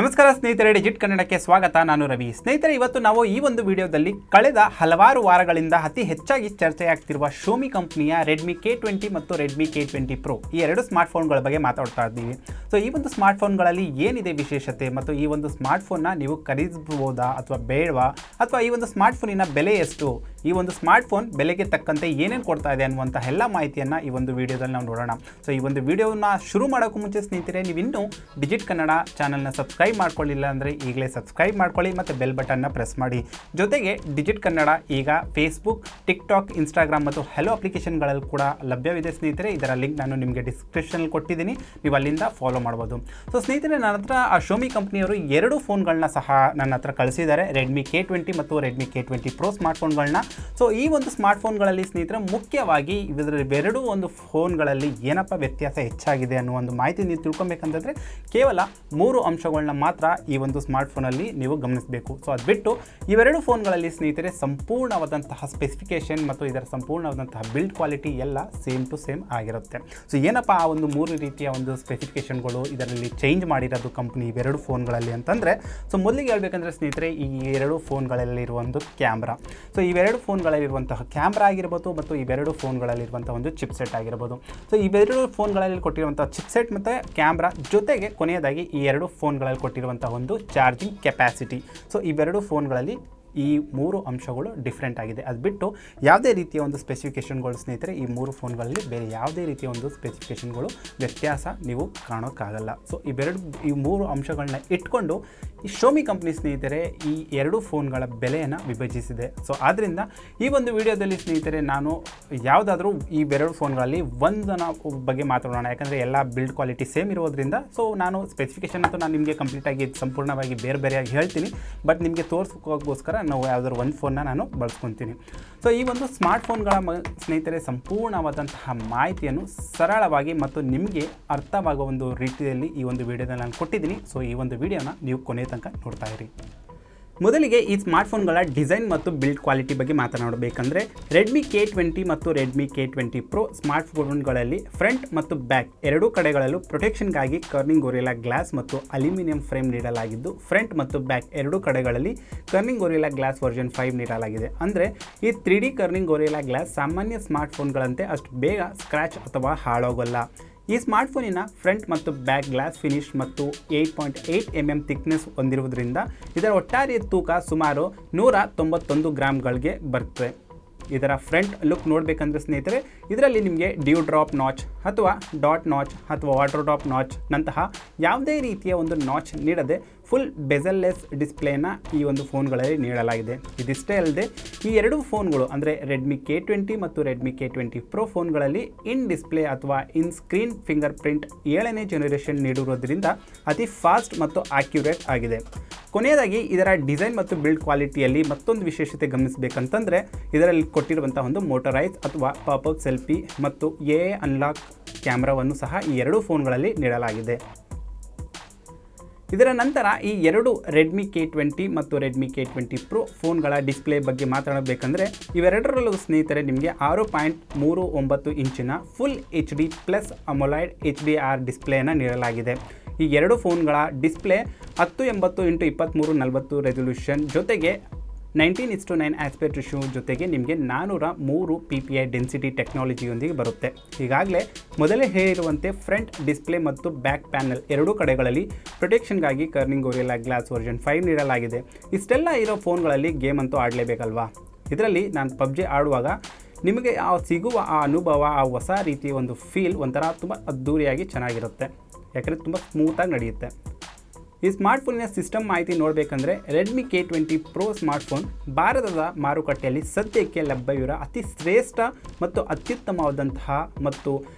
ನಮಸ್ಕಾರ ಸ್ನೇಹಿತರೆ, ಡಿಜಿಟ್ ಕನ್ನಡಕ್ಕೆ ಸ್ವಾಗತ. ನಾನು ರವಿ. ಸ್ನೇಹಿತರೆ, ಇವತ್ತು ನಾವು ಈ ಒಂದು ವಿಡಿಯೋದಲ್ಲಿ ಕಳೆದ ಹಲವಾರು ವಾರಗಳಿಂದ ಅತಿ ಹೆಚ್ಚಾಗಿ ಚರ್ಚೆಯಾಗ್ತಿರುವ Xiaomi ಕಂಪನಿಯ Redmi K20 ಮತ್ತು Redmi K20 Pro ಈ ಎರಡು ಸ್ಮಾರ್ಟ್ಫೋನ್ಗಳ ಬಗ್ಗೆ ಮಾತಾಡ್ತಾ ಇದ್ದೀವಿ. ಸೊ ಈ ಒಂದು ಸ್ಮಾರ್ಟ್ಫೋನ್ಗಳಲ್ಲಿ ಏನಿದೆ ವಿಶೇಷತೆ ಮತ್ತು ಈ ಒಂದು ಸ್ಮಾರ್ಟ್ಫೋನ್ನ ನೀವು ಖರೀದಿಸಬಹುದಾ ಅಥವಾ ಬೇಡವಾ, ಅಥವಾ ಈ ಒಂದು ಸ್ಮಾರ್ಟ್ಫೋನಿನ ಬೆಲೆ ಎಷ್ಟು, ಈ ಒಂದು ಸ್ಮಾರ್ಟ್ಫೋನ್ ಬೆಲೆಗೆ ತಕ್ಕಂತೆ ಏನೇನು ಕೊಡ್ತಾ ಇದೆ ಅನ್ನುವಂಥ ಎಲ್ಲ ಮಾಹಿತಿಯನ್ನು ಈ ಒಂದು ವಿಡಿಯೋದಲ್ಲಿ ನಾವು ನೋಡೋಣ. ಸೊ ಈ ಒಂದು ವಿಡಿಯೋನ ಶುರು ಮಾಡೋಕ್ಕೂ ಮುಂಚೆ ಸ್ನೇಹಿತರೆ, ನೀವು ಇನ್ನೂ ಡಿಜಿಟ್ ಕನ್ನಡ ಚಾನಲ್ನ ಸಬ್ಸ್ಕ್ರೈಬ್ ಮಾಡ್ಕೊಳ್ಳಿಲ್ಲ ಅಂದರೆ ಈಗಲೇ ಸಬ್ಸ್ಕ್ರೈಬ್ ಮಾಡ್ಕೊಳ್ಳಿ ಮತ್ತು ಬೆಲ್ ಬಟನ್ನ ಪ್ರೆಸ್ ಮಾಡಿ. ಜೊತೆಗೆ ಡಿಜಿಟ್ ಕನ್ನಡ ಈಗ ಫೇಸ್ಬುಕ್, ಟಿಕ್ಟಾಕ್, ಇನ್ಸ್ಟಾಗ್ರಾಮ್ ಮತ್ತು ಹೆಲೋ ಅಪ್ಲಿಕೇಶನ್ಗಳಲ್ಲಿ ಕೂಡ ಲಭ್ಯವಿದೆ ಸ್ನೇಹಿತರೆ. ಇದರ ಲಿಂಕ್ ನಾನು ನಿಮಗೆ ಡಿಸ್ಕ್ರಿಪ್ಷನಲ್ಲಿ ಕೊಟ್ಟಿದ್ದೀನಿ, ನೀವು ಅಲ್ಲಿಂದ ಫಾಲೋ ಮಾಡ್ಬೋದು. ಸೊ ಸ್ನೇಹಿತರೆ, ನನ್ನ ಹತ್ರ ಆ Xiaomi ಕಂಪ್ನಿಯವರು ಎರಡು ಫೋನ್ಗಳನ್ನ ಸಹ ನನ್ನ ಹತ್ರ ಕಳಿಸಿದ್ದಾರೆ, Redmi K20 ಮತ್ತು Redmi K20 Pro ಸ್ಮಾರ್ಟ್ಫೋನ್ಗಳನ್ನ. ಸೊ ಈ ಒಂದು ಸ್ಮಾರ್ಟ್ಫೋನ್ಗಳಲ್ಲಿ ಸ್ನೇಹಿತರೆ ಮುಖ್ಯವಾಗಿ ಇವೆರಡೂ ಒಂದು ಫೋನ್ಗಳಲ್ಲಿ ಏನಪ್ಪ ವ್ಯತ್ಯಾಸ ಹೆಚ್ಚಾಗಿದೆ ಅನ್ನೋ ಒಂದು ಮಾಹಿತಿ ನೀವು ತಿಳ್ಕೊಬೇಕಂತಂದರೆ ಕೇವಲ 3 ಅಂಶಗಳನ್ನ ಮಾತ್ರ ಈ ಒಂದು ಸ್ಮಾರ್ಟ್ಫೋನಲ್ಲಿ ನೀವು ಗಮನಿಸಬೇಕು. ಸೊ ಅದು ಬಿಟ್ಟು ಇವೆರಡು ಫೋನ್ಗಳಲ್ಲಿ ಸ್ನೇಹಿತರೆ ಸಂಪೂರ್ಣವಾದಂತಹ ಸ್ಪೆಸಿಫಿಕೇಷನ್ ಮತ್ತು ಇದರ ಸಂಪೂರ್ಣವಾದಂತಹ ಬಿಲ್ಡ್ ಕ್ವಾಲಿಟಿ ಎಲ್ಲ ಸೇಮ್ ಟು ಸೇಮ್ ಆಗಿರುತ್ತೆ. ಸೊ ಏನಪ್ಪ ಆ ಒಂದು 3 ರೀತಿಯ ಒಂದು ಸ್ಪೆಸಿಫಿಕೇಷನ್ಗಳು ಇದರಲ್ಲಿ ಚೇಂಜ್ ಮಾಡಿರೋದು ಕಂಪ್ನಿ ಇವೆರಡು ಫೋನ್ಗಳಲ್ಲಿ ಅಂತಂದರೆ, ಸೊ ಮೊದಲಿಗೆ ಹೇಳ್ಬೇಕಂದ್ರೆ ಸ್ನೇಹಿತರೆ, ಈ ಎರಡು ಫೋನ್ಗಳಲ್ಲಿರುವ ಒಂದು ಕ್ಯಾಮ್ರಾ, ಸೊ ಇವೆರಡು ಫೋನ್ಗಳಲ್ಲಿರುವಂತಹ ಕ್ಯಾಮ್ರಾ ಆಗಿರ್ಬೋದು ಮತ್ತು ಇವೆರಡು ಫೋನ್ಗಳಲ್ಲಿರುವಂಥ ಒಂದು ಚಿಪ್ಸೆಟ್ ಆಗಿರ್ಬೋದು. ಸೊ ಇವೆರಡು ಫೋನ್ಗಳಲ್ಲಿ ಕೊಟ್ಟಿರುವಂಥ ಚಿಪ್ಸೆಟ್ ಮತ್ತು ಕ್ಯಾಮ್ರಾ ಜೊತೆಗೆ ಕೊನೆಯದಾಗಿ ಈ ಎರಡು ಫೋನ್ಗಳಲ್ಲಿ ಕೊಟ್ಟಿರುವಂಥ ಒಂದು ಚಾರ್ಜಿಂಗ್ ಕೆಪ್ಯಾಸಿಟಿ. ಸೊ ಇವೆರಡು ಫೋನ್ಗಳಲ್ಲಿ ಈ 3 ಅಂಶಗಳು ಡಿಫ್ರೆಂಟ್ ಆಗಿದೆ. ಅದು ಬಿಟ್ಟು ಯಾವುದೇ ರೀತಿಯ ಒಂದು ಸ್ಪೆಸಿಫಿಕೇಷನ್ಗಳು ಸ್ನೇಹಿತರೆ ಈ 3 ಫೋನ್ಗಳಲ್ಲಿ ಬೇರೆ ಯಾವುದೇ ರೀತಿಯ ಒಂದು ಸ್ಪೆಸಿಫಿಕೇಷನ್ಗಳು ವ್ಯತ್ಯಾಸ ನೀವು ಕಾಣೋಕ್ಕಾಗಲ್ಲ. ಸೊ ಈ 3 ಅಂಶಗಳನ್ನ ಇಟ್ಕೊಂಡು ಈ Xiaomi ಕಂಪ್ನಿ ಸ್ನೇಹಿತರೆ ಈ ಎರಡು ಫೋನ್ಗಳ ಬೆಲೆಯನ್ನು ವಿಭಜಿಸಿದೆ. ಸೊ ಆದ್ದರಿಂದ ಈ ಒಂದು ವಿಡಿಯೋದಲ್ಲಿ ಸ್ನೇಹಿತರೆ ನಾನು ಯಾವುದಾದ್ರೂ ಈ ಎರಡು ಫೋನ್ಗಳಲ್ಲಿ ಒಂದನ ಬಗ್ಗೆ ಮಾತಾಡೋಣ, ಯಾಕಂದರೆ ಎಲ್ಲ ಬಿಲ್ಡ್ ಕ್ವಾಲಿಟಿ ಸೇಮ್ ಇರೋದ್ರಿಂದ. ಸೊ ನಾನು ಸ್ಪೆಸಿಫಿಕೇಷನ್ ಅಂತೂ ನಾನು ನಿಮಗೆ ಕಂಪ್ಲೀಟಾಗಿ ಸಂಪೂರ್ಣವಾಗಿ ಬೇರೆಯಾಗಿ ಹೇಳ್ತೀನಿ, ಬಟ್ ನಿಮಗೆ ತೋರಿಸೋಕ್ಕೋಸ್ಕರ ನಾವು ಯಾವುದಾದ್ರು ಒಂದು ಫೋನ್ನ ನಾನು ಬಳಸ್ಕೊತೀನಿ. ಸೊ ಈ ಒಂದು ಸ್ಮಾರ್ಟ್ಫೋನ್ಗಳ ಸ್ನೇಹಿತರೆ ಸಂಪೂರ್ಣವಾದಂತಹ ಮಾಹಿತಿಯನ್ನು ಸರಳವಾಗಿ ಮತ್ತು ನಿಮಗೆ ಅರ್ಥವಾಗುವ ಒಂದು ರೀತಿಯಲ್ಲಿ ಈ ಒಂದು ವಿಡಿಯೋದಲ್ಲಿ ನಾನು ಕೊಟ್ಟಿದ್ದೀನಿ. ಸೊ ಈ ಒಂದು ವಿಡಿಯೋನ ನೀವು ಕೊನೆ ತನಕ ನೋಡ್ತಾ ಇರಿ. ಮೊದಲಿಗೆ ಈ ಸ್ಮಾರ್ಟ್ಫೋನ್ಗಳ ಡಿಸೈನ್ ಮತ್ತು ಬಿಲ್ಡ್ ಕ್ವಾಲಿಟಿ ಬಗ್ಗೆ ಮಾತನಾಡಬೇಕಂದ್ರೆ, Redmi K20 ಮತ್ತು Redmi K20 Pro ಸ್ಮಾರ್ಟ್ಫೋನ್ಗಳಲ್ಲಿ ಫ್ರಂಟ್ ಮತ್ತು ಬ್ಯಾಕ್ ಎರಡೂ ಕಡೆಗಳಲ್ಲೂ ಪ್ರೊಟೆಕ್ಷನ್ಗಾಗಿ ಕರ್ನಿಂಗ್ ಗೊರಿಲ್ಲಾ ಗ್ಲಾಸ್ ಮತ್ತು ಅಲ್ಯೂಮಿನಿಯಂ ಫ್ರೇಮ್ ನೀಡಲಾಗಿದ್ದು, ಫ್ರಂಟ್ ಮತ್ತು ಬ್ಯಾಕ್ ಎರಡೂ ಕಡೆಗಳಲ್ಲಿ ಕರ್ನಿಂಗ್ ಗೊರಿಲ್ಲಾ ಗ್ಲಾಸ್ ವರ್ಷನ್ 5 ನೀಡಲಾಗಿದೆ. ಅಂದರೆ ಈ 3D ಕರ್ನಿಂಗ್ ಗೊರಿಲ್ಲಾ ಗ್ಲಾಸ್ ಸಾಮಾನ್ಯ ಸ್ಮಾರ್ಟ್ಫೋನ್ಗಳಂತೆ ಅಷ್ಟು ಬೇಗ ಸ್ಕ್ರ್ಯಾಚ್ ಅಥವಾ ಹಾಳಾಗೋಲ್ಲ. ಈ ಸ್ಮಾರ್ಟ್ಫೋನಿನ ಫ್ರಂಟ್ ಮತ್ತು ಬ್ಯಾಕ್ ಗ್ಲಾಸ್ ಫಿನಿಶ್ ಮತ್ತು 8.8 mm ಥಿಕ್ನೆಸ್ ಹೊಂದಿರುವುದರಿಂದ ಇದರ ಒಟ್ಟಾರೆ ತೂಕ ಸುಮಾರು 191 ಗ್ರಾಮ್ಗಳಿಗೆ ಬರುತ್ತೆ. ಇದರ ಫ್ರಂಟ್ ಲುಕ್ ನೋಡಬೇಕಂದ್ರೆ ಸ್ನೇಹಿತರೆ, ಇದರಲ್ಲಿ ನಿಮಗೆ ಡ್ಯೂ ಡ್ರಾಪ್ ನಾಚ್ ಅಥವಾ ಡಾಟ್ ನಾಚ್ ಅಥವಾ ವಾಟರ್ ಡ್ರಾಪ್ ನಾಚ್ ನಂತಹ ಯಾವುದೇ ರೀತಿಯ ಒಂದು ನಾಚ್ ನೀಡದೆ ಫುಲ್ ಬೆಜಲ್ಲೆಸ್ ಡಿಸ್ಪ್ಲೇನ ಈ ಒಂದು ಫೋನ್ಗಳಲ್ಲಿ ನೀಡಲಾಗಿದೆ. ಇದಿಷ್ಟೇ ಅಲ್ಲದೆ ಈ ಎರಡು ಫೋನ್ಗಳು ಅಂದರೆ Redmi K20 ಮತ್ತು Redmi K20 Pro ಫೋನ್ಗಳಲ್ಲಿ ಇನ್ ಡಿಸ್ಪ್ಲೇ ಅಥವಾ ಇನ್ ಸ್ಕ್ರೀನ್ ಫಿಂಗರ್ ಪ್ರಿಂಟ್ 7ನೇ ಜನರೇಷನ್ ನೀಡಿರೋದ್ರಿಂದ ಅತಿ ಫಾಸ್ಟ್ ಮತ್ತು ಆಕ್ಯುರೇಟ್ ಆಗಿದೆ. ಕೊನೆಯದಾಗಿ ಇದರ ಡಿಸೈನ್ ಮತ್ತು ಬಿಲ್ಡ್ ಕ್ವಾಲಿಟಿಯಲ್ಲಿ ಮತ್ತೊಂದು ವಿಶೇಷತೆ ಗಮನಿಸಬೇಕಂತಂದರೆ, ಇದರಲ್ಲಿ ಕೊಟ್ಟಿರುವಂಥ ಒಂದು ಮೋಟರೈಸ್ ಅಥವಾ ಪಾಪಪ್ ಸೆಲ್ಫಿ ಮತ್ತು AI ಅನ್ಲಾಕ್ ಕ್ಯಾಮ್ರಾವನ್ನು ಸಹ ಈ ಎರಡೂ ಫೋನ್ಗಳಲ್ಲಿ ನೀಡಲಾಗಿದೆ. ಇದರ ನಂತರ ಈ ಎರಡು Redmi K20 ಮತ್ತು Redmi K20 Pro ಫೋನ್ಗಳ ಡಿಸ್ಪ್ಲೇ ಬಗ್ಗೆ ಮಾತನಾಡಬೇಕಂದ್ರೆ, ಇವೆರಡರಲ್ಲೂ ಸ್ನೇಹಿತರೆ ನಿಮಗೆ 6.39 ಇಂಚಿನ ಫುಲ್ HD ಪ್ಲಸ್ ಅಮೊಲೈಡ್ HDR ಡಿಸ್ಪ್ಲೇಯನ್ನು ನೀಡಲಾಗಿದೆ. ಈ ಎರಡು ಫೋನ್ಗಳ ಡಿಸ್ಪ್ಲೇ 1080x2340 ರೆಸೊಲ್ಯೂಷನ್ ಜೊತೆಗೆ 19:9 ಆಸ್ಪೆಕ್ಟ್ ರೇಷಿಯೋ ಜೊತೆಗೆ ನಿಮಗೆ 403 PPI ಡೆನ್ಸಿಟಿ ಟೆಕ್ನಾಲಜಿಯೊಂದಿಗೆ ಬರುತ್ತೆ. ಈಗಾಗಲೇ ಮೊದಲೇ ಹೇಳಿರುವಂತೆ ಫ್ರಂಟ್ ಡಿಸ್ಪ್ಲೇ ಮತ್ತು ಬ್ಯಾಕ್ ಪ್ಯಾನಲ್ ಎರಡೂ ಕಡೆಗಳಲ್ಲಿ ಪ್ರೊಟೆಕ್ಷನ್ಗಾಗಿ ಕರ್ನಿಂಗ್ ಗೊರಿಲ್ಲಾ ಗ್ಲಾಸ್ ವರ್ಷನ್ 5 ನೀಡಲಾಗಿದೆ. ಇಷ್ಟೆಲ್ಲ ಇರೋ ಫೋನ್ಗಳಲ್ಲಿ ಗೇಮ್ ಅಂತೂ ಆಡಲೇಬೇಕಲ್ವಾ. ಇದರಲ್ಲಿ ನಾನು PUBG ಆಡುವಾಗ ನಿಮಗೆ ಸಿಗುವ ಆ ಅನುಭವ, ಆ ಹೊಸ ರೀತಿಯ ಒಂದು ಫೀಲ್ ಒಂಥರ ತುಂಬ ಅದ್ಧೂರಿಯಾಗಿ ಚೆನ್ನಾಗಿರುತ್ತೆ, ಯಾಕಂದರೆ ತುಂಬ ಸ್ಮೂತಾಗಿ ನಡೆಯುತ್ತೆ. ಈ ಸ್ಮಾರ್ಟ್ಫೋನಿನ ಸಿಸ್ಟಮ್ ಮಾಹಿತಿ ನೋಡಬೇಕಂದ್ರೆ, Redmi K20 Pro ಸ್ಮಾರ್ಟ್ಫೋನ್ ಭಾರತದ ಮಾರುಕಟ್ಟೆಯಲ್ಲಿ ಸದ್ಯಕ್ಕೆ ಲಭ್ಯವಿರೋ ಅತಿ ಶ್ರೇಷ್ಠ ಮತ್ತು ಅತ್ಯುತ್ತಮವಾದಂತಹ ಮತ್ತು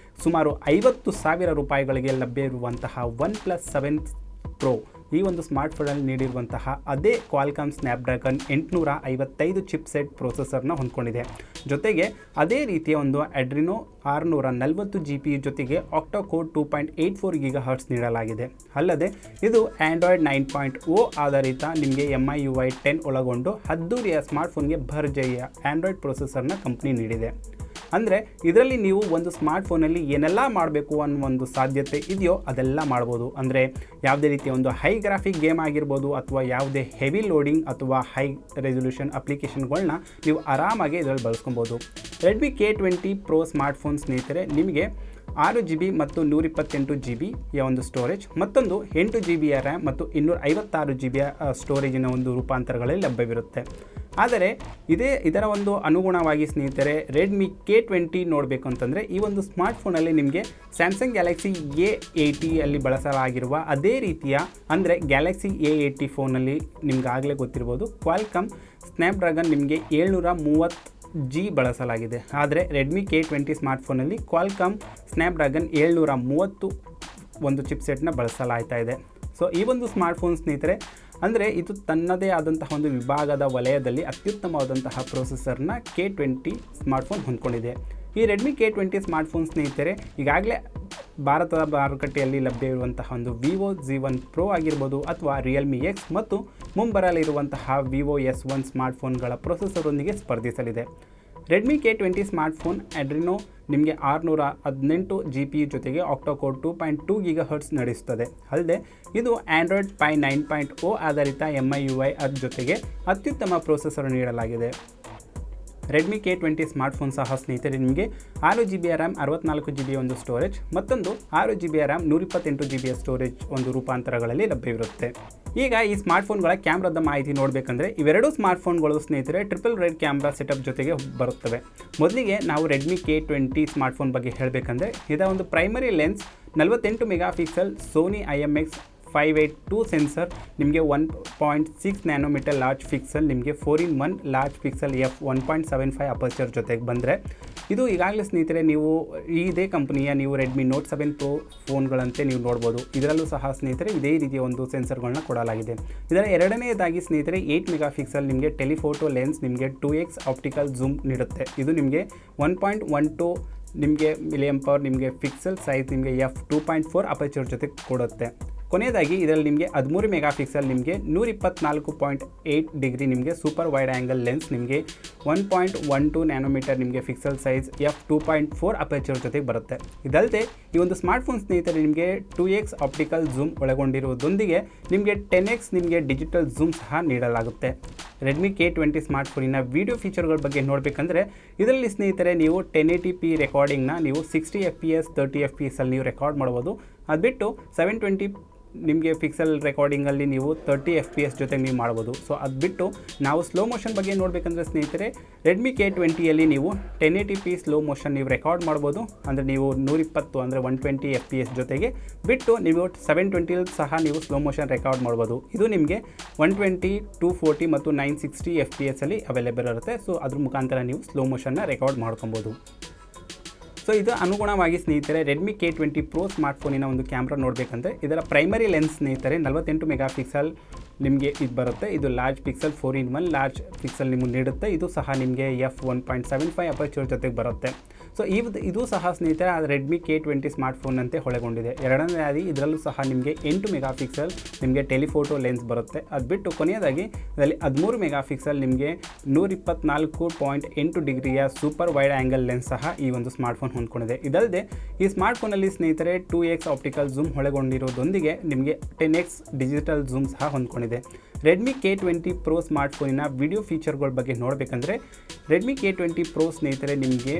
ಸುಮಾರು 50,000 ರೂಪಾಯಿಗಳಿಗೆ ಲಭ್ಯ ಇರುವಂತಹ OnePlus 7 Pro ಈ ಒಂದು ಸ್ಮಾರ್ಟ್ಫೋನಲ್ಲಿ ನೀಡಿರುವಂತಹ ಅದೇ ಕ್ವಾಲ್ಕಾಮ್ ಸ್ನ್ಯಾಪ್ಡ್ರ್ಯಾಗನ್ 855 ಚಿಪ್ಸೆಟ್ ಪ್ರೊಸೆಸರ್ನ ಹೊಂದ್ಕೊಂಡಿದೆ. ಜೊತೆಗೆ ಅದೇ ರೀತಿಯ ಒಂದು ಅಡ್ರಿನೋ 640 GPU ಜೊತೆಗೆ ಆಕ್ಟಾ ಕೋರ್ 2.84 GHz ನೀಡಲಾಗಿದೆ. ಅಲ್ಲದೆ ಇದು ಆಂಡ್ರಾಯ್ಡ್ 9.0 ಆಧಾರಿತ ನಿಮಗೆ MIUI 10 ಒಳಗೊಂಡು ಅದ್ದೂರಿಯ ಸ್ಮಾರ್ಟ್ಫೋನ್ಗೆ ಭರ್ಜರಿಯ ಆಂಡ್ರಾಯ್ಡ್ ಪ್ರೊಸೆಸರ್ನ ಕಂಪ್ನಿ ನೀಡಿದೆ. ಅಂದರೆ ಇದರಲ್ಲಿ ನೀವು ಒಂದು ಸ್ಮಾರ್ಟ್ಫೋನಲ್ಲಿ ಏನೆಲ್ಲ ಮಾಡಬೇಕು ಅನ್ನೋ ಒಂದು ಸಾಧ್ಯತೆ ಇದೆಯೋ ಅದೆಲ್ಲ ಮಾಡ್ಬೋದು. ಅಂದರೆ ಯಾವುದೇ ರೀತಿಯ ಒಂದು ಹೈ ಗ್ರಾಫಿಕ್ ಗೇಮ್ ಆಗಿರ್ಬೋದು ಅಥವಾ ಯಾವುದೇ ಹೆವಿ ಲೋಡಿಂಗ್ ಅಥವಾ ಹೈ ರೆಸೊಲ್ಯೂಷನ್ ಅಪ್ಲಿಕೇಶನ್ಗಳನ್ನ ನೀವು ಆರಾಮಾಗಿ ಇದರಲ್ಲಿ ಬಳಸ್ಕೊಬೋದು. ರೆಡ್ಮಿ K20 Pro ಸ್ಮಾರ್ಟ್ಫೋನ್ ಸ್ನೇಹಿತರೆ ನಿಮಗೆ 6GB ಮತ್ತು 128GB ಒಂದು ಸ್ಟೋರೇಜ್, ಮತ್ತೊಂದು 8GB ರ್ಯಾಮ್ ಮತ್ತು 256GB ಸ್ಟೋರೇಜಿನ ಒಂದು ರೂಪಾಂತರಗಳಲ್ಲಿ ಲಭ್ಯವಿರುತ್ತೆ. ಆದರೆ ಇದರ ಒಂದು ಅನುಗುಣವಾಗಿ ಸ್ನೇಹಿತರೆ ರೆಡ್ಮಿ K20 ನೋಡಬೇಕು ಅಂತಂದರೆ ಈ ಒಂದು ಸ್ಮಾರ್ಟ್ಫೋನಲ್ಲಿ ನಿಮಗೆ ಸ್ಯಾಮ್ಸಂಗ್ ಗ್ಯಾಲಕ್ಸಿ A80 ಬಳಸಲಾಗಿರುವ ಅದೇ ರೀತಿಯ ಅಂದರೆ ಗ್ಯಾಲಕ್ಸಿ A80 ಫೋನಲ್ಲಿ ನಿಮ್ಗಾಗಲೇ ಗೊತ್ತಿರ್ಬೋದು ಕ್ವಾಲ್ಕಮ್ ಸ್ನ್ಯಾಪ್ಡ್ರ್ಯಾಗನ್ ನಿಮಗೆ 730G ಬಳಸಲಾಗಿದೆ. ಆದರೆ ರೆಡ್ಮಿ K20 ಸ್ಮಾರ್ಟ್ಫೋನಲ್ಲಿ ಕ್ವಾಲ್ಕಮ್ ಸ್ನ್ಯಾಪ್ಡ್ರ್ಯಾಗನ್ 730 ಒಂದು ಚಿಪ್ಸೆಟ್ನ ಬಳಸಲಾಗ್ತಾ ಇದೆ. ಸೊ ಈ ಒಂದು ಸ್ಮಾರ್ಟ್ಫೋನ್ ಸ್ನೇಹಿತರೆ ಅಂದರೆ ಇದು ತನ್ನದೇ ಆದಂತಹ ಒಂದು ವಿಭಾಗದ ವಲಯದಲ್ಲಿ ಅತ್ಯುತ್ತಮವಾದಂತಹ ಪ್ರೊಸೆಸರ್ನ K20 ಸ್ಮಾರ್ಟ್ಫೋನ್ ಹೊಂದ್ಕೊಂಡಿದೆ. ಈ ರೆಡ್ಮಿ K20 ಸ್ಮಾರ್ಟ್ಫೋನ್ ಸ್ನೇಹಿತರೆ ಈಗಾಗಲೇ ಭಾರತದ ಮಾರುಕಟ್ಟೆಯಲ್ಲಿ ಲಭ್ಯವಿರುವಂತಹ ಒಂದು ವಿವೋ G1 Pro ಆಗಿರ್ಬೋದು ಅಥವಾ ರಿಯಲ್ಮಿ X ಮತ್ತು ಮುಂಬರಲಿರುವಂತಹ ವಿವೋ S1 ಸ್ಮಾರ್ಟ್ಫೋನ್ಗಳ ಪ್ರೊಸೆಸರೊಂದಿಗೆ ಸ್ಪರ್ಧಿಸಲಿದೆ. ರೆಡ್ಮಿ K20 ಸ್ಮಾರ್ಟ್ಫೋನ್ ಅಡ್ರಿನೋ ನಿಮಗೆ 618GB ಜೊತೆಗೆ ಆಕ್ಟಾಕೋರ್ 2.2 GHz ನಡೆಸುತ್ತದೆ. ಅಲ್ಲದೆ ಇದು ಆಂಡ್ರಾಯ್ಡ್ ಪೈ 9.0 ಆಧಾರಿತ MIUI ಜೊತೆಗೆ ಅತ್ಯುತ್ತಮ ಪ್ರೊಸೆಸರ್ ನೀಡಲಾಗಿದೆ. ರೆಡ್ಮಿ K20 ಸ್ಮಾರ್ಟ್ಫೋನ್ ಸಹ ಸ್ನೇಹಿತರೆ ನಿಮಗೆ 6GB ರ್ಯಾಮ್ 64GB ಒಂದು ಸ್ಟೋರೇಜ್, ಮತ್ತೊಂದು 6GB ರ್ಯಾಮ್ 128GB ಸ್ಟೋರೇಜ್ ಒಂದು ರೂಪಾಂತರಗಳಲ್ಲಿ ಲಭ್ಯವಿರುತ್ತೆ. ಈಗ ಈ ಸ್ಮಾರ್ಟ್ಫೋನ್ಗಳ ಕ್ಯಾಮ್ರಾದ ಮಾಹಿತಿ ನೋಡಬೇಕಂದ್ರೆ ಇವೆರಡು ಸ್ಮಾರ್ಟ್ಫೋನ್ಗಳು ಸ್ನೇಹಿತರೆ ಟ್ರಿಪಲ್ ರೇಡ್ ಕ್ಯಾಮ್ರಾ ಸೆಟಪ್ ಜೊತೆಗೆ ಬರುತ್ತವೆ. ಮೊದಲಿಗೆ ನಾವು ರೆಡ್ಮಿ K20 ಸ್ಮಾರ್ಟ್ಫೋನ್ ಬಗ್ಗೆ ಹೇಳಬೇಕಂದ್ರೆ ಇದರ ಒಂದು primary lens 48 megapixel Sony IMX582 sensor ನಿಮಗೆ 1.6 ನ್ಯಾನೋಮೀಟರ್ ಲಾರ್ಜ್ ಪಿಕ್ಸೆಲ್ ನಿಮಗೆ 4:1 ಲಾರ್ಜ್ ಪಿಕ್ಸೆಲ್ f1.75 ಅಪರ್ಚರ್ ಜೊತೆಗೆ ಬಂದರೆ ಇದು ಈಗಾಗಲೇ ಸ್ನೇಹಿತರೆ ನೀವು ಇದೇ ಕಂಪನಿಯ ನೀವು ರೆಡ್ಮಿ ನೋಟ್ 7 Pro ಫೋನ್ಗಳಂತೆ ನೀವು ನೋಡ್ಬೋದು. ಇದರಲ್ಲೂ ಸಹ ಸ್ನೇಹಿತರೆ ಇದೇ ರೀತಿಯ ಒಂದು ಸೆನ್ಸರ್ಗಳನ್ನ ಕೊಡಲಾಗಿದೆ. ಇದರ ಎರಡನೆಯದಾಗಿ ಸ್ನೇಹಿತರೆ 8 ಮೆಗಾಪಿಕ್ಸೆಲ್ ನಿಮಗೆ ಟೆಲಿಫೋಟೋ ಲೆನ್ಸ್ ನಿಮಗೆ 2x ಆಪ್ಟಿಕಲ್ ಝೂಮ್ ನೀಡುತ್ತೆ. ಇದು ನಿಮಗೆ 1.12 ನಿಮಗೆ ಮಿಲಿಯಂ ಪವರ್ ನಿಮಗೆ ಪಿಕ್ಸೆಲ್ ಸೈಜ್ ನಿಮಗೆ f2.4 ಅಪರ್ಚರ್ ಜೊತೆ ಕೊಡುತ್ತೆ. ಕೊನೆಯದಾಗಿ ಇದರಲ್ಲಿ ನಿಮಗೆ 13 ಮೆಗಾಪಿಕ್ಸೆಲ್ ನಿಮಗೆ 124.8 ಡಿಗ್ರಿ ನಿಮಗೆ ಸೂಪರ್ ವೈಡ್ ಆ್ಯಂಗಲ್ ಲೆನ್ಸ್ ನಿಮಗೆ 1.12 ನ್ಯಾನೋಮೀಟರ್ ನಿಮಗೆ ಪಿಕ್ಸೆಲ್ ಸೈಜ್ f2.4 ಅಪರ್ಚರ್ ಜೊತೆಗೆ ಬರುತ್ತೆ. ಇದಲ್ಲದೆ ಈ ಒಂದು ಸ್ಮಾರ್ಟ್ಫೋನ್ ಸ್ನೇಹಿತರೆ ನಿಮಗೆ 2x ಆಪ್ಟಿಕಲ್ ಝೂಮ್ ಒಳಗೊಂಡಿರುವುದೊಂದಿಗೆ ನಿಮಗೆ 10x ನಿಮಗೆ ಡಿಜಿಟಲ್ ಝೂಮ್ ಸಹ ನೀಡಲಾಗುತ್ತೆ. ರೆಡ್ಮಿ K20 ಸ್ಮಾರ್ಟ್ಫೋನಿನ ವಿಡಿಯೋ ಫೀಚರ್ಗಳ ಬಗ್ಗೆ ನೋಡಬೇಕಂದ್ರೆ ಇದರಲ್ಲಿ ಸ್ನೇಹಿತರೆ ನೀವು 1080p ರೆಕಾರ್ಡಿಂಗ್ನ ನೀವು 60 FPS 30 FPS ಅಲ್ಲಿ ನೀವು ರೆಕಾರ್ಡ್ ಮಾಡ್ಬೋದು. ಅದು ಬಿಟ್ಟು 720 ನಿಮಗೆ ಪಿಕ್ಸೆಲ್ ರೆಕಾರ್ಡಿಂಗಲ್ಲಿ ನೀವು 30 FPS ಜೊತೆಗೆ ನೀವು ಮಾಡ್ಬೋದು. ಸೊ ಅದು ಬಿಟ್ಟು ನಾವು ಸ್ಲೋ ಮೋಷನ್ ಬಗ್ಗೆ ನೋಡಬೇಕಂದ್ರೆ ಸ್ನೇಹಿತರೆ ರೆಡ್ಮಿ K20ಯಲ್ಲಿ ನೀವು 1080p ಸ್ಲೋ ಮೋಷನ್ ನೀವು ರೆಕಾರ್ಡ್ ಮಾಡ್ಬೋದು. ಅಂದರೆ ನೀವು 120 ಅಂದರೆ 120 FPS ಜೊತೆಗೆ ಬಿಟ್ಟು ನೀವು 720 ಸಹ ನೀವು ಸ್ಲೋ ಮೋಷನ್ ರೆಕಾರ್ಡ್ ಮಾಡ್ಬೋದು. ಇದು ನಿಮಗೆ 120 240 ಮತ್ತು 960 FPS ಅಲ್ಲಿ ಅವೈಲೇಬಲ್ ಇರುತ್ತೆ. ಸೊ ಅದ್ರ ಮುಖಾಂತರ ನೀವು ಸ್ಲೋ ಮೋಷನ್ನ ರೆಕಾರ್ಡ್ ಮಾಡ್ಕೊಬೋದು. ಸೊ ಇದು ಅನುಗುಣವಾಗಿ ಸ್ನೇಹಿತರೆ ರೆಡ್ಮಿ K20 Pro ಸ್ಮಾರ್ಟ್ಫೋನಿನ ಒಂದು ಕ್ಯಾಮ್ರಾ ನೋಡಬೇಕಂದ್ರೆ ಇದರ ಪ್ರೈಮರಿ ಲೆನ್ಸ್ ಸ್ನೇಹಿತರೆ 48 ಮೆಗಾಪಿಕ್ಸೆಲ್ ನಿಮಗೆ ಇದು ಬರುತ್ತೆ. ಇದು ಲಾರ್ಜ್ ಪಿಕ್ಸೆಲ್ 4:1 ಲಾರ್ಜ್ ಪಿಕ್ಸೆಲ್ ನಿಮಗೆ ನೀಡುತ್ತೆ. ಇದು ಸಹ ನಿಮಗೆ f1.75 ಅಪರ್ಚರ್ ಜೊತೆಗೆ ಬರುತ್ತೆ. ಸೊ ಇದು ಸಹ ಸ್ನೇಹಿತರೆ ರೆಡ್ಮಿ K20 ಸ್ಮಾರ್ಟ್ಫೋನ್ ಅಂತೆ ಒಳಗೊಂಡಿದೆ. ಎರಡನೇದಾಗಿ ಇದರಲ್ಲೂ ಸಹ ನಿಮಗೆ 8 ಮೆಗಾಪಿಕ್ಸೆಲ್ ನಿಮಗೆ ಟೆಲಿಫೋಟೋ ಲೆನ್ಸ್ ಬರುತ್ತೆ. ಅದು ಬಿಟ್ಟು ಕೊನೆಯದಾಗಿ ಇದರಲ್ಲಿ 13 ಮೆಗಾಪಿಕ್ಸೆಲ್ ನಿಮಗೆ 124.8 ಡಿಗ್ರಿಯ ಸೂಪರ್ ವೈಡ್ ಆ್ಯಂಗಲ್ ಲೆನ್ಸ್ ಸಹ ಈ ಒಂದು ಸ್ಮಾರ್ಟ್ಫೋನ್ ಹೊಂದ್ಕೊಂಡಿದೆ. ಇದಲ್ಲದೆ ಈ ಸ್ಮಾರ್ಟ್ಫೋನಲ್ಲಿ ಸ್ನೇಹಿತರೆ 2x ಆಪ್ಟಿಕಲ್ ಝೂಮ್ ಒಳಗೊಂಡಿರೋದೊಂದಿಗೆ ನಿಮಗೆ 10x ಡಿಜಿಟಲ್ ಝೂಮ್ ಸಹ ಹೊಂದ್ಕೊಂಡಿದೆ. ರೆಡ್ಮಿ K20 Pro ಸ್ಮಾರ್ಟ್ಫೋನಿನ ವಿಡಿಯೋ ಫೀಚರ್ಗಳ ಬಗ್ಗೆ ನೋಡಬೇಕಂದ್ರೆ ರೆಡ್ಮಿ K20 Pro ಸ್ನೇಹಿತರೆ ನಿಮಗೆ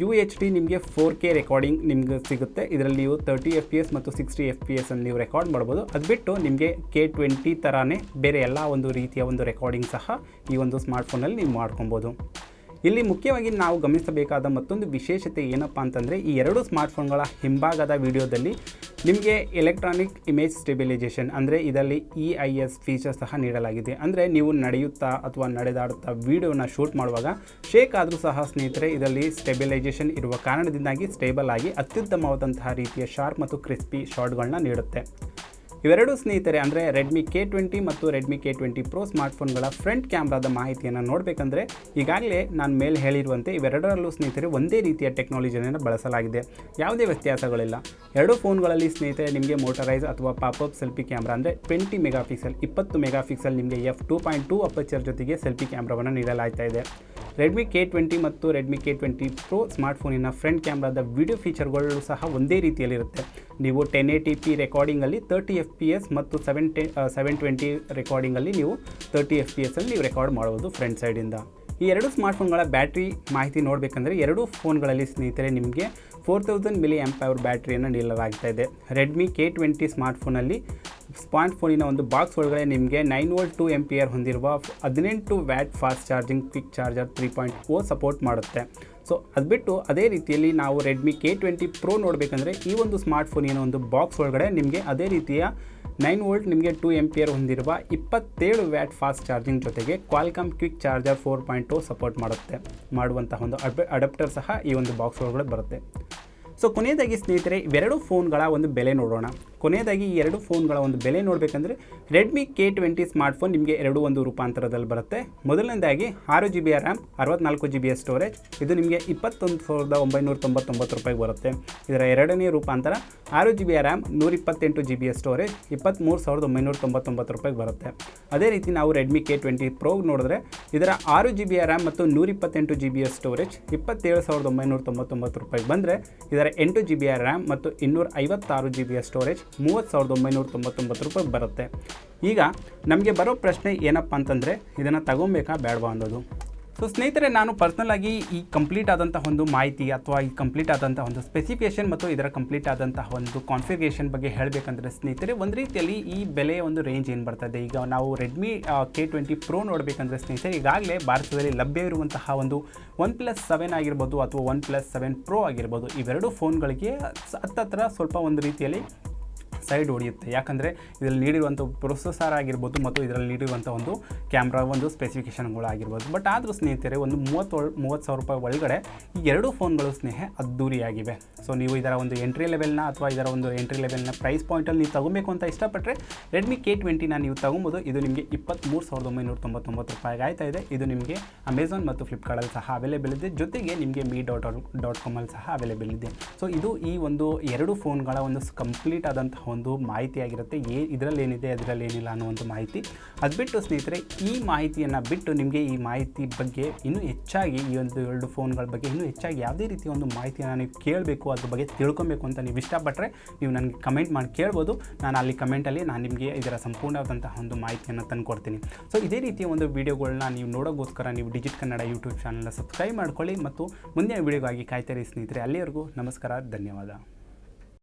UHD ನಿಮಗೆ 4K ರೆಕಾರ್ಡಿಂಗ್ ನಿಮಗೆ ಸಿಗುತ್ತೆ. ಇದರಲ್ಲಿ ನೀವು 30 FPS ಮತ್ತು 60 FPS ಅನ್ನು ನೀವು ರೆಕಾರ್ಡ್ ಮಾಡ್ಬೋದು. ಅದು ಬಿಟ್ಟು ನಿಮಗೆ K20 ಥರನೇ ಬೇರೆ ಎಲ್ಲ ಒಂದು ರೀತಿಯ ಒಂದು ರೆಕಾರ್ಡಿಂಗ್ ಸಹ ಈ ಒಂದು ಸ್ಮಾರ್ಟ್ಫೋನಲ್ಲಿ ನೀವು ಮಾಡ್ಕೊಬೋದು. ಇಲ್ಲಿ ಮುಖ್ಯವಾಗಿ ನಾವು ಗಮನಿಸಬೇಕಾದ ಮತ್ತೊಂದು ವಿಶೇಷತೆ ಏನಪ್ಪ ಅಂತಂದರೆ ಈ ಎರಡು ಸ್ಮಾರ್ಟ್ಫೋನ್ಗಳ ಹಿಂಭಾಗದ ವಿಡಿಯೋದಲ್ಲಿ ನಿಮಗೆ ಎಲೆಕ್ಟ್ರಾನಿಕ್ ಇಮೇಜ್ ಸ್ಟೆಬಿಲೈಸೇಷನ್ ಅಂದರೆ ಇದರಲ್ಲಿ EIS ಫೀಚರ್ ಸಹ ನೀಡಲಾಗಿದೆ. ಅಂದರೆ ನೀವು ನಡೆಯುತ್ತಾ ಅಥವಾ ನಡೆದಾಡುತ್ತಾ ವಿಡಿಯೋನ ಶೂಟ್ ಮಾಡುವಾಗ ಶೇಕ್ ಆದರೂ ಸಹ ಸ್ನೇಹಿತರೆ ಇದರಲ್ಲಿ ಸ್ಟೆಬಿಲೈಸೇಷನ್ ಇರುವ ಕಾರಣದಿಂದಾಗಿ ಸ್ಟೇಬಲ್ ಆಗಿ ಅತ್ಯುತ್ತಮವಾದಂತಹ ರೀತಿಯ ಶಾರ್ಪ್ ಮತ್ತು ಕ್ರಿಸ್ಪಿ ಶಾಟ್ಗಳನ್ನ ನೀಡುತ್ತೆ. ಇವೆರಡು ಸ್ನೇಹಿತರೆ ಅಂದರೆ ರೆಡ್ಮಿ K20 ಮತ್ತು ರೆಡ್ಮಿ K20 Pro ಸ್ಮಾರ್ಟ್ಫೋನ್ಗಳ ಫ್ರಂಟ್ ಕ್ಯಾಮ್ರಾದ ಮಾಹಿತಿಯನ್ನು ನೋಡಬೇಕಂದ್ರೆ ಈಗಾಗಲೇ ನಾನು ಮೇಲೆ ಹೇಳಿರುವಂತೆ ಇವೆರಡರಲ್ಲೂ ಸ್ನೇಹಿತರೆ ಒಂದೇ ರೀತಿಯ ಟೆಕ್ನಾಲಜಿಯನ್ನು ಬಳಸಲಾಗಿದೆ. ಯಾವುದೇ ವ್ಯತ್ಯಾಸಗಳಿಲ್ಲ. ಎರಡು ಫೋನ್ಗಳಲ್ಲಿ ಸ್ನೇಹಿತರೆ ನಿಮಗೆ ಮೋಟರೈಸ್ ಅಥವಾ ಪಾಪಪ್ ಸೆಲ್ಫಿ ಕ್ಯಾಮ್ರಾ ಅಂದರೆ 20 ಮೆಗಾಪಿಕ್ಸೆಲ್ 20 ಮೆಗಾಪಿಕ್ಸೆಲ್ ನಿಮಗೆ f2.2 ಅಪರ್ಚರ್ ಜೊತೆಗೆ ಸೆಲ್ಫಿ ಕ್ಯಾಮ್ರಾವನ್ನು ನೀಡಲಾಗ್ತಾ ಇದೆ. ರೆಡ್ಮಿ K20 ಮತ್ತು ರೆಡ್ಮಿ K20 Pro ಸ್ಮಾರ್ಟ್ಫೋನಿನ ಫ್ರಂಟ್ ಕ್ಯಾಮ್ರಾದ ವಿಡಿಯೋ ಫೀಚರ್ಗಳು ಸಹ ಒಂದೇ ರೀತಿಯಲ್ಲಿರುತ್ತೆ. ನೀವು 1080p ರೆಕಾರ್ಡಿಂಗಲ್ಲಿ 30 FPS ಮತ್ತು 720 ರೆಕಾರ್ಡಿಂಗಲ್ಲಿ ನೀವು 30 FPS ಅಲ್ಲಿ ನೀವು ರೆಕಾರ್ಡ್ ಮಾಡ್ಬೋದು ಫ್ರಂಟ್ ಸೈಡಿಂದ. ಈ ಎರಡು ಸ್ಮಾರ್ಟ್ಫೋನ್ಗಳ ಬ್ಯಾಟ್ರಿ ಮಾಹಿತಿ ನೋಡಬೇಕಂದ್ರೆ ಎರಡೂ ಫೋನ್ಗಳಲ್ಲಿ ಸ್ನೇಹಿತರೆ ನಿಮಗೆ 4000 mAh ಬ್ಯಾಟ್ರಿಯನ್ನು ನೀಡಲಾಗ್ತಾ ಇದೆ. ರೆಡ್ಮಿ K20 ಸ್ಮಾರ್ಟ್ಫೋನಿನ ಒಂದು ಬಾಕ್ಸ್ ಒಳಗಡೆ ನಿಮಗೆ 9V 2A ಹೊಂದಿರುವ 18 watt fast charging quick charger 3.0 support ಮಾಡುತ್ತೆ. ಸೊ ಅದು ಬಿಟ್ಟು ಅದೇ ರೀತಿಯಲ್ಲಿ ನಾವು ರೆಡ್ಮಿ K20 Pro ನೋಡಬೇಕಂದ್ರೆ ಈ ಒಂದು ಸ್ಮಾರ್ಟ್ಫೋನಿನ ಒಂದು ಬಾಕ್ಸ್ ಒಳಗಡೆ ನಿಮಗೆ ಅದೇ ರೀತಿಯ 9V ನಿಮಗೆ 2A ಹೊಂದಿರುವ 27 ವ್ಯಾಟ್ ಫಾಸ್ಟ್ ಚಾರ್ಜಿಂಗ್ ಜೊತೆಗೆ ಕ್ವಾಲ್ಕಾಮ್ ಕ್ವಿಕ್ ಚಾರ್ಜರ್ 4.0 ಸಪೋರ್ಟ್ ಮಾಡುವಂತಹ ಒಂದು ಅಡಾಪ್ಟರ್ ಸಹ ಈ ಒಂದು ಬಾಕ್ಸ್ ಒಳಗಡೆ ಬರುತ್ತೆ. ಸೊ ಕೊನೆಯದಾಗಿ ಸ್ನೇಹಿತರೆ ಇವೆರಡು ಫೋನ್ಗಳ ಒಂದು ಬೆಲೆ ನೋಡೋಣ. ಕೊನೆಯದಾಗಿ ಈ ಎರಡು ಫೋನ್ಗಳ ಒಂದು ಬೆಲೆ ನೋಡಬೇಕಂದ್ರೆ ರೆಡ್ಮಿ K20 ಸ್ಮಾರ್ಟ್ಫೋನ್ ನಿಮಗೆ ಒಂದು ರೂಪಾಂತರದಲ್ಲಿ ಬರುತ್ತೆ. ಮೊದಲನೇದಾಗಿ 6GB ರ್ಯಾಮ್ 64GB ಸ್ಟೋರೇಜ್, ಇದು ನಿಮಗೆ 21,999 ರೂಪಾಯಿಗೆ ಬರುತ್ತೆ. ಇದರ ಎರಡನೇ ರೂಪಾಂತರ 6GB ರ್ಯಾಮ್ 128GB ಸ್ಟೋರೇಜ್ 23,999 ರೂಪಾಯಿಗೆ ಬರುತ್ತೆ. ಅದೇ ರೀತಿ ನಾವು ರೆಡ್ಮಿ K20 Pro ನೋಡಿದ್ರೆ ಇದರ 6GB ರ್ಯಾಮ್ ಮತ್ತು 128GB ಸ್ಟೋರೇಜ್ 27,999 ರೂಪಾಯಿಗೆ ಬಂದರೆ ಇದರ 8GB ರ್ಯಾಮ್ ಮತ್ತು 256GB ಸ್ಟೋರೇಜ್ 30,999 ರೂಪಾಯಿಗೆ ಬರುತ್ತೆ. ಈಗ ನಮಗೆ ಬರೋ ಪ್ರಶ್ನೆ ಏನಪ್ಪ ಅಂತಂದರೆ ಇದನ್ನು ತಗೊಬೇಕಾ ಬೇಡವಾ ಅನ್ನೋದು. ಸೊ ಸ್ನೇಹಿತರೆ, ನಾನು ಪರ್ಸ್ನಲ್ ಆಗಿ ಈ ಕಂಪ್ಲೀಟ್ ಆದಂತಹ ಒಂದು ಮಾಹಿತಿ ಅಥವಾ ಈ ಕಂಪ್ಲೀಟ್ ಆದಂತಹ ಒಂದು ಸ್ಪೆಸಿಫಿಕೇಷನ್ ಮತ್ತು ಇದರ ಕಂಪ್ಲೀಟ್ ಆದಂತಹ ಒಂದು ಕಾನ್ಫಿಗರೇಷನ್ ಬಗ್ಗೆ ಹೇಳಬೇಕಂದ್ರೆ ಸ್ನೇಹಿತರೆ, ಒಂದು ರೀತಿಯಲ್ಲಿ ಈ ಬೆಲೆಯ ಒಂದು ರೇಂಜ್ ಏನು ಬರ್ತದೆ. ಈಗ ನಾವು ರೆಡ್ಮಿ K20 Pro ನೋಡಬೇಕಂದ್ರೆ ಸ್ನೇಹಿತರೆ, ಈಗಾಗಲೇ ಭಾರತದಲ್ಲಿ ಲಭ್ಯ ಇರುವಂತಹ ಒಂದು OnePlus 7 ಆಗಿರ್ಬೋದು ಅಥವಾ OnePlus 7 Pro ಆಗಿರ್ಬೋದು, ಇವೆರಡು ಫೋನ್ಗಳಿಗೆ ಹತ್ತತ್ರ ಸ್ವಲ್ಪ ಒಂದು ರೀತಿಯಲ್ಲಿ ಸೈಡ್ ಹೊಡೆಯುತ್ತೆ. ಯಾಕಂದರೆ ಇದರಲ್ಲಿ ನೀಡಿರುವಂಥ ಪ್ರೊಸೆಸರ್ ಆಗಿರ್ಬೋದು ಮತ್ತು ಇದರಲ್ಲಿ ನೀಡಿರುವಂಥ ಒಂದು ಕ್ಯಾಮ್ರಾ ಒಂದು ಸ್ಪೆಸಿಫಿಕೇಷನ್ಗಳಾಗಿರ್ಬೋದು. ಬಟ್ ಆದರೂ ಸ್ನೇಹಿತರೆ, ಒಂದು 30,000 ರೂಪಾಯಿ ಒಳಗಡೆ ಈ ಎರಡೂ ಫೋನ್ಗಳು ಅದ್ದೂರಿಯಾಗಿವೆ. ಸೊ ನೀವು ಇದರ ಒಂದು ಎಂಟ್ರಿ ಲೆವೆಲ್ನ ಅಥವಾ ಇದರ ಒಂದು ಎಂಟ್ರಿ ಲೆವೆಲ್ನ ಪ್ರೈಸ್ ಪಾಯಿಂಟಲ್ಲಿ ನೀವು ತಗೋಬೇಕು ಅಂತ ಇಷ್ಟಪಟ್ಟರೆ ರೆಡ್ಮಿ K20ನ ನೀವು ತಗೊಬೋದು. ಇದು ನಿಮಗೆ 23,999 ರೂಪಾಯಿಗೆ ಆಯ್ತಾ ಇದೆ. ಇದು ನಿಮಗೆ ಅಮೆಝಾನ್ ಮತ್ತು ಫ್ಲಿಪ್ಕಾರ್ಟಲ್ಲಿ ಸಹ ಅವೈಲೇಬಲ್ ಇದೆ, ಜೊತೆಗೆ ನಿಮಗೆ me.com ಅಲ್ಲಿ ಸಹ ಅವೈಲೇಬಲ್ ಇದೆ. ಸೊ ಇದು ಈ ಒಂದು ಎರಡು ಫೋನ್ಗಳ ಒಂದು ಕಂಪ್ಲೀಟ್ ಆದಂತಹ ಒಂದು ಮಾಹಿತಿ ಆಗಿರುತ್ತೆ. ಇದರಲ್ಲಿ ಏನಿದೆ ಅದರಲ್ಲಿ ಏನಿಲ್ಲ ಅನ್ನೋ ಒಂದು ಮಾಹಿತಿ. ಅದು ಬಿಟ್ಟು ಸ್ನೇಹಿತರೆ, ಈ ಮಾಹಿತಿಯನ್ನು ಬಿಟ್ಟು ನಿಮಗೆ ಈ ಮಾಹಿತಿ ಬಗ್ಗೆ ಇನ್ನೂ ಹೆಚ್ಚಾಗಿ ಈ ಒಂದು ಎರಡು ಫೋನ್ಗಳ ಬಗ್ಗೆ ಇನ್ನೂ ಹೆಚ್ಚಾಗಿ ಯಾವುದೇ ರೀತಿಯ ಒಂದು ಮಾಹಿತಿಯನ್ನು ನೀವು ಕೇಳಬೇಕು, ಅದ್ರ ಬಗ್ಗೆ ತಿಳ್ಕೊಬೇಕು ಅಂತ ನೀವು ಇಷ್ಟಪಟ್ಟರೆ ನೀವು ನನಗೆ ಕಮೆಂಟ್ ಮಾಡಿ ಕೇಳ್ಬೋದು. ನಾನು ಅಲ್ಲಿ ಕಮೆಂಟಲ್ಲಿ ನಾನು ನಿಮಗೆ ಇದರ ಸಂಪೂರ್ಣವಾದಂತಹ ಒಂದು ಮಾಹಿತಿಯನ್ನು ತಂದುಕೊಡ್ತೀನಿ. ಸೊ ಇದೇ ರೀತಿಯ ಒಂದು ವೀಡಿಯೋಗಳನ್ನ ನೀವು ನೋಡೋಕ್ಕೋಸ್ಕರ ನೀವು ಡಿಜಿಟ್ ಕನ್ನಡ ಯೂಟ್ಯೂಬ್ ಚಾನಲ್ನ ಸಬ್ಸ್ಕ್ರೈಬ್ ಮಾಡ್ಕೊಳ್ಳಿ ಮತ್ತು ಮುಂದಿನ ವೀಡಿಯೋಗಾಗಿ ಕಾಯ್ತಾರಿ ಸ್ನೇಹಿತರೆ. ಅಲ್ಲಿವರೆಗೂ ನಮಸ್ಕಾರ, ಧನ್ಯವಾದ.